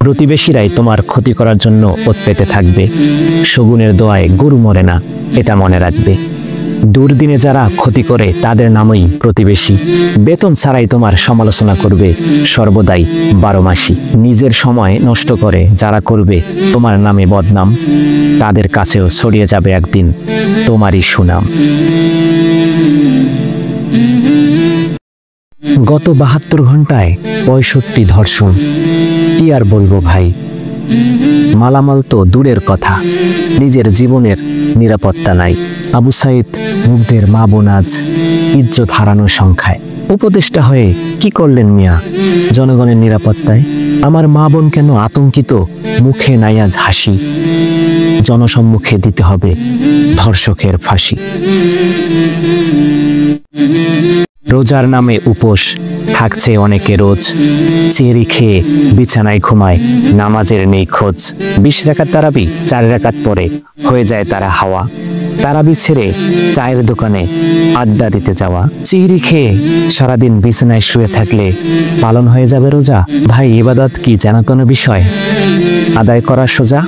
প্রতিবেশীরাই তোমার ক্ষতি করার জন্য ওৎ পেতে থাকবে। শগুনের দোয়ায় গরু মরে না, এটা মনে রাখবে। দুর্দিনে যারা ক্ষতি করে তাদের নামই প্রতিবেশী। বেতন ছাড়াই তোমার সমালোচনা করবে সর্বদাই 12 মাসই। নিজের সময় নষ্ট করে যারা করবে তোমার নামে বদনাম, তাদের কাছেও ছড়িয়ে যাবে একদিন তোমারই সুনাম। গত 72 ঘন্টায় 65 ধর্ষণ, কি আর বলবো ভাই। মালামাল তো দূরের কথা, নিজের জীবনের নিরাপত্তা নাই। আবু সাইদ মুগ্ধের মা বোন আজ ইজ্জত হারানোর সংখ্যায়। উপদেষ্টা হয়ে কি করলেন মিয়া জনগণের নিরাপত্তায়? আমার মা বোন কেন আতঙ্কিত, মুখে নাই আজ হাসি। জনসম্মুখে দিতে হবে ধর্ষকের ফাঁসি। রোজার নামে উপোস থাকছে অনেকে রোজ, চেরি খেয়ে বিছানায় ঘুমায়, নামাজের নেই খোঁজ। 20 রাকাত তারাবি 4 রাকাত পরে হয়ে যায় তারা হাওয়া। তারাবি ছেড়ে চায়ের দোকানে আড্ডা দিতে যাওয়া। চিংড়ি খেয়ে সারাদিন বিছানায় শুয়ে থাকলে পালন হয়ে যাবে রোজা? ভাই, ইবাদত কি জানাতন বিষয়, আদায় করা সোজা?